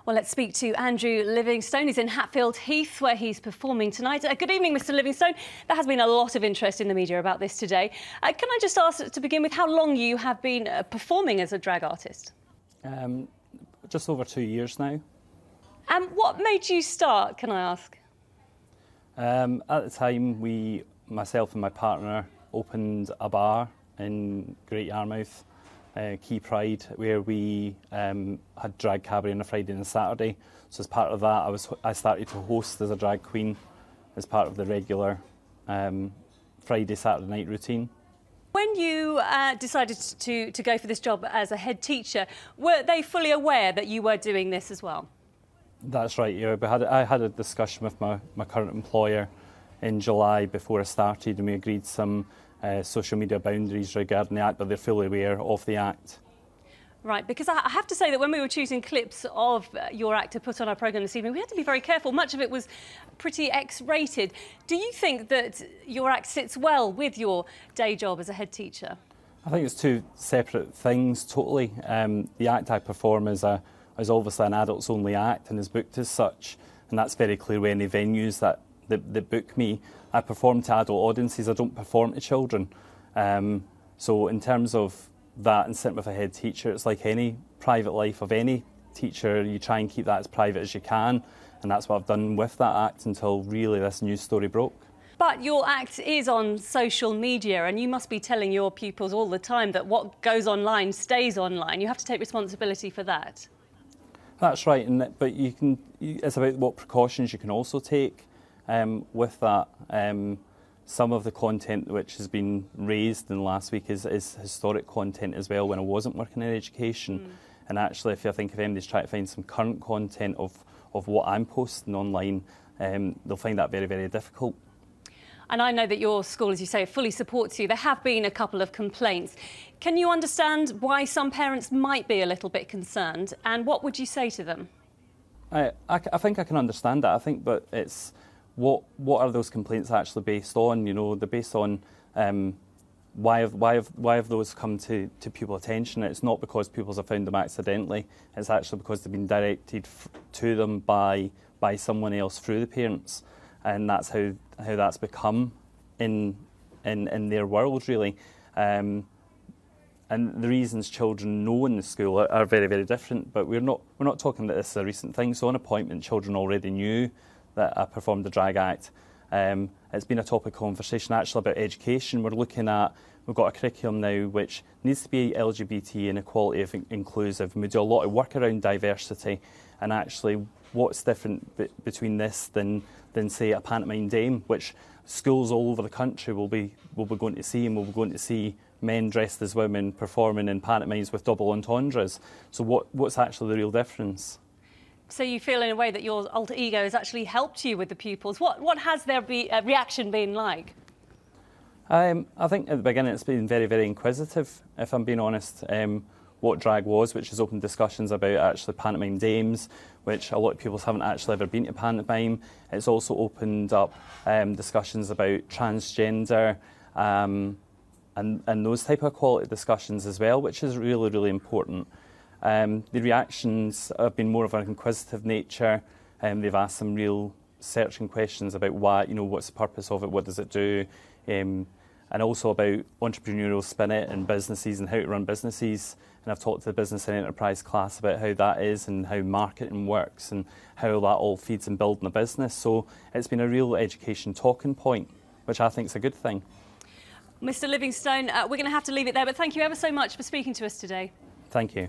Well, let's speak to Andrew Livingstone. He's in Hatfield Heath, where he's performing tonight. Good evening, Mr. Livingstone. There has been a lot of interest in the media about this today. Can I just ask to begin with how long you have been performing as a drag artist? Just over 2 years now. And what made you start, can I ask? At the time, myself and my partner, opened a bar in Great Yarmouth, Key Pride, where we had drag cabaret on a Friday and a Saturday. So as part of that, I started to host as a drag queen as part of the regular Friday, Saturday night routine. When you decided to go for this job as a head teacher, were they fully aware that you were doing this as well? That's right, yeah. I had a discussion with my current employer in July before I started, and we agreed some social media boundaries regarding the Act, but they're fully aware of the Act. Right, because I have to say that when we were choosing clips of your act to put on our programme this evening, we had to be very careful. Much of it was pretty X-rated. Do you think that your act sits well with your day job as a head teacher? I think it's two separate things, totally. The act I perform is obviously an adults-only act and is booked as such, and that's very clear with any venues that book me. I perform to adult audiences, I don't perform to children. So in terms of that and sitting with a head teacher, it's like any private life of any teacher, you try and keep that as private as you can, and that's what I've done with that act until really this news story broke. But your act is on social media, and you must be telling your pupils all the time that what goes online stays online. You have to take responsibility for that. That's right, but it's about what precautions you can also take with that. Some of the content which has been raised in the last week is historic content as well when I wasn't working in education. And actually, if I think if anybody's trying to find some current content of what I'm posting online, they'll find that very, very difficult. And I know that your school, as you say, fully supports you. There have been a couple of complaints. Can you understand why some parents might be a little bit concerned, and what would you say to them? I think I can understand that. I think, but it's what are those complaints actually based on? You know, they're based on why have those come to pupil attention? It's not because pupils have found them accidentally. It's actually because they've been directed to them by someone else through the parents, and that's how that's become in their world, really. And the reasons children know in the school are very, very different. But we're not talking that this is a recent thing. So on appointment, children already knew that I performed the drag act. It's been a topic of conversation actually about education. We've got a curriculum now which needs to be LGBT and equality inclusive. And we do a lot of work around diversity, and actually what's different between this than say a pantomime dame, which schools all over the country will be going to see, and we'll be going to see men dressed as women performing in pantomimes with double entendres. So what's actually the real difference? So you feel in a way that your alter ego has actually helped you with the pupils. What has their reaction been like? I think at the beginning it's been very, very inquisitive, if I'm being honest, what drag was, which has opened discussions about actually pantomime dames, which a lot of people haven't actually ever been to pantomime. It's also opened up discussions about transgender and those type of equality discussions as well, which is really, really important. The reactions have been more of an inquisitive nature. They've asked some real searching questions about why, what's the purpose of it, what does it do, and also about entrepreneurial spirit and businesses and how to run businesses. And I've talked to the business and enterprise class about how that is and how marketing works and how that all feeds in building a business. So it's been a real education talking point, which I think is a good thing. Mr. Livingstone, we're going to have to leave it there, but thank you ever so much for speaking to us today. Thank you.